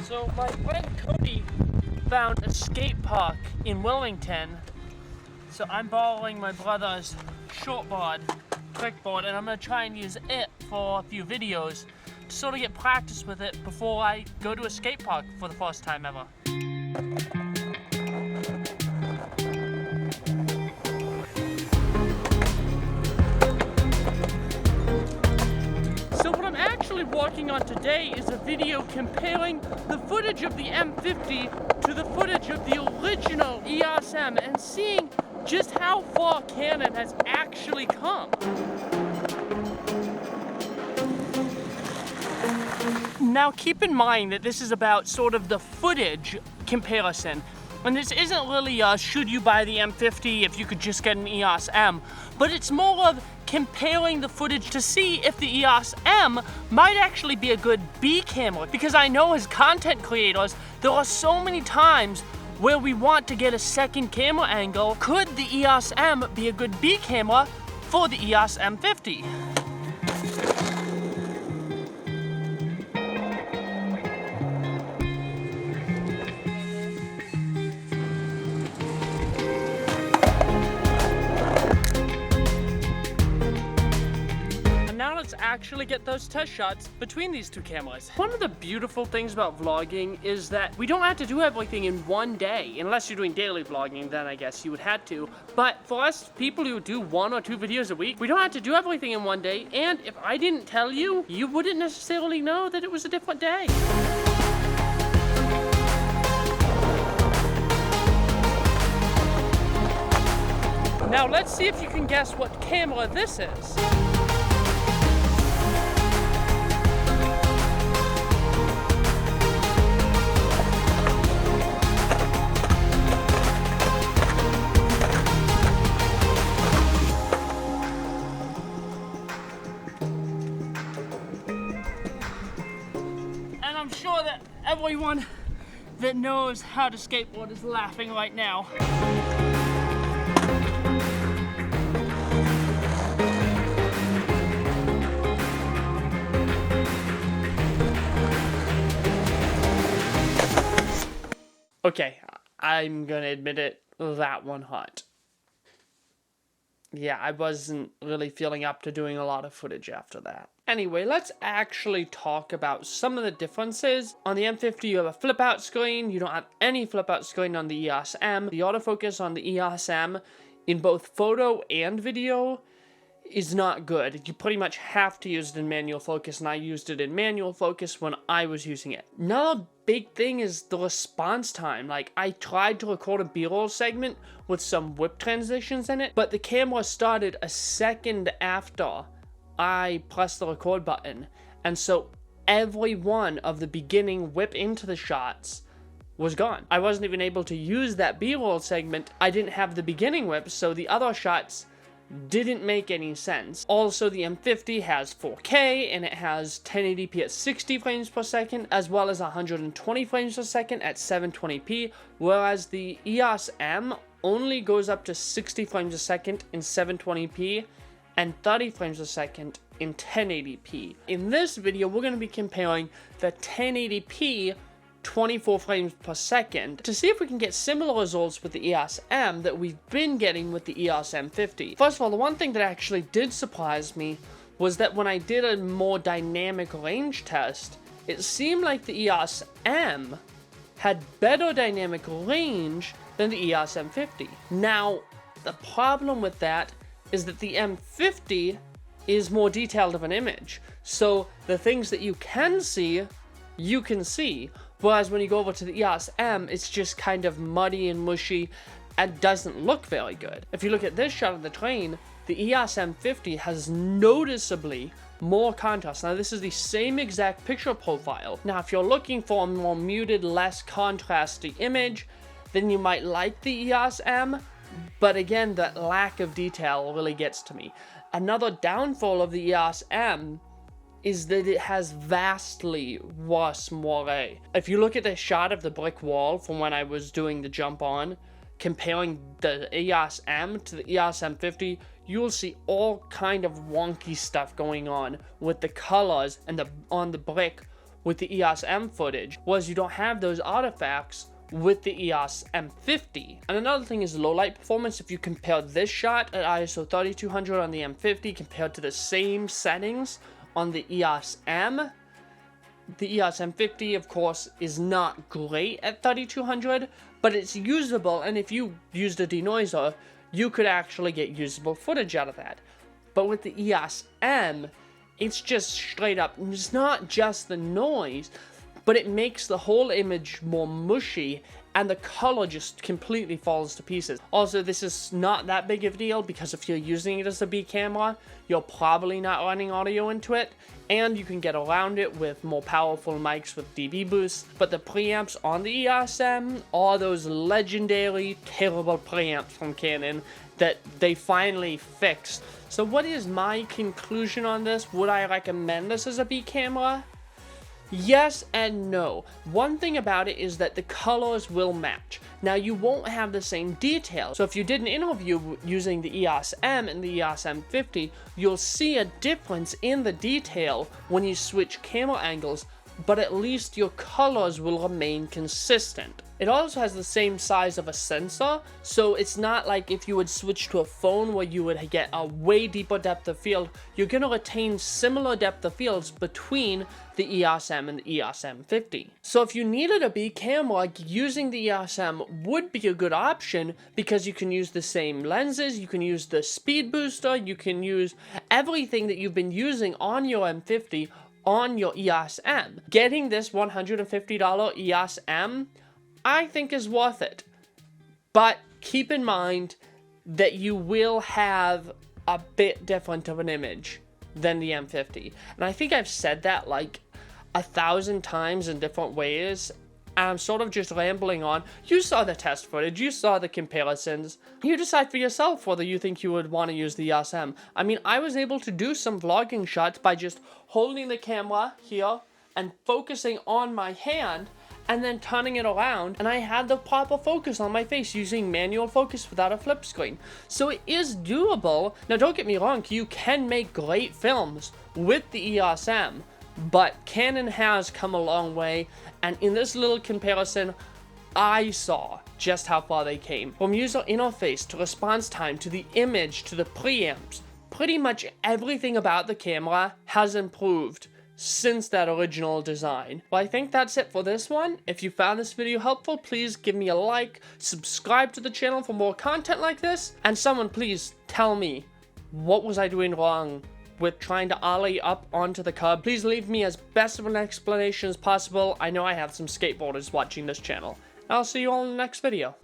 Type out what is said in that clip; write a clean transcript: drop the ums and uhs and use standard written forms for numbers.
So my friend Cody found a skate park in Wilmington, so I'm borrowing my brother's shortboard, quickboard, and I'm gonna try and use it for a few videos to sort of get practice with it before I go to a skate park for the first time ever. So what I'm actually working on today is a video comparing the footage of the M50 to the footage of the original Eos M and seeing just how far Canon has actually come. Now keep in mind that this is about sort of the footage comparison. And this isn't really a should you buy the M50 if you could just get an Eos M, but it's more of comparing the footage to see if the Eos M might actually be a good B camera. Because I know as content creators, there are so many times where we want to get a second camera angle. Could the Eos M be a good B camera for the Eos M50? Let's actually get those test shots between these two cameras. One of the beautiful things about vlogging is that we don't have to do everything in one day. Unless you're doing daily vlogging, then I guess you would have to. But for us people who do 1 or 2 videos a week, we don't have to do everything in one day. And if I didn't tell you, you wouldn't necessarily know that it was a different day. Now let's see if you can guess what camera this is. I'm sure that everyone that knows how to skateboard is laughing right now. Okay, I'm gonna admit it, that one hurt. Yeah, I wasn't really feeling up to doing a lot of footage after that. Anyway, let's actually talk about some of the differences. On the M50, you have a flip-out screen. You don't have any flip-out screen on the Eos M. The autofocus on the Eos M in both photo and video is not good. You pretty much have to use it in manual focus, and I used it in manual focus when I was using it. Another big thing is the response time. Like, I tried to record a B-roll segment with some whip transitions in it, but the camera started a second after I pressed the record button, and so every one of the beginning whip into the shots was gone. I wasn't even able to use that B-roll segment. I didn't have the beginning whip, so the other shots didn't make any sense. Also, the M50 has 4K and it has 1080p at 60 frames per second, as well as 120 frames per second at 720p, whereas the Eos M only goes up to 60 frames a second in 720p and 30 frames a second in 1080p. In this video, we're going to be comparing the 1080p 24 frames per second to see if we can get similar results with the Eos M that we've been getting with the Eos M50. First of all, the one thing that actually did surprise me was that when I did a more dynamic range test, it seemed like the Eos M had better dynamic range than the Eos M50. Now, the problem with that is that the M50 is more detailed of an image. So the things that you can see, you can see. Whereas when you go over to the Eos M, it's just kind of muddy and mushy and doesn't look very good. If you look at this shot of the train, the Eos M50 has noticeably more contrast. Now this is the same exact picture profile. Now if you're looking for a more muted, less contrasty image, then you might like the Eos M, but again, that lack of detail really gets to me. Another downfall of the Eos M is that it has vastly worse moire. If you look at the shot of the brick wall from when I was doing the jump on, comparing the Eos M to the Eos M50, you'll see all kind of wonky stuff going on with the colors and on the brick with the EOS M footage, was you don't have those artifacts with the EOS M50. And another thing is low light performance. If you compare this shot at ISO 3200 on the M50 compared to the same settings on the EOS M, the EOS M50, of course, is not great at 3200, but it's usable, and if you used a denoiser, you could actually get usable footage out of that. But with the EOS M, it's just straight up, it's not just the noise, but it makes the whole image more mushy, and the color just completely falls to pieces. Also, this is not that big of a deal, because if you're using it as a B camera, you're probably not running audio into it, and you can get around it with more powerful mics with dB boost. But the preamps on the EOS M are those legendary, terrible preamps from Canon that they finally fixed. So what is my conclusion on this? Would I recommend this as a B camera? Yes and no. One thing about it is that the colors will match. Now, you won't have the same detail. So if you did an interview using the EOS M and the EOS M50, you'll see a difference in the detail when you switch camera angles, but at least your colors will remain consistent. It also has the same size of a sensor, so it's not like if you would switch to a phone where you would get a way deeper depth of field. You're going to retain similar depth of fields between the EOS M and the EOS M50. So if you needed a B camera, using the EOS M would be a good option, because you can use the same lenses, you can use the speed booster, you can use everything that you've been using on your M50 on your EOS M. Getting this $150 EOS M, I think, is worth it. But keep in mind that you will have a bit different of an image than the M50. And I think I've said that like 1,000 times in different ways. And I'm sort of just rambling on. You saw the test footage, you saw the comparisons. You decide for yourself whether you think you would want to use the EOS M. I mean, I was able to do some vlogging shots by just holding the camera here and focusing on my hand, and then turning it around, and I had the proper focus on my face using manual focus without a flip screen. So it is doable. Now, don't get me wrong, you can make great films with the EOS M, but Canon has come a long way, and in this little comparison, I saw just how far they came. From user interface to response time to the image to the preamps, pretty much everything about the camera has improved since that original design. Well, I think that's it for this one. If you found this video helpful, please give me a like, subscribe to the channel for more content like this, and someone please tell me, what was I doing wrong with trying to ollie up onto the curb? Please leave me as best of an explanation as possible. I know I have some skateboarders watching this channel. I'll see you all in the next video.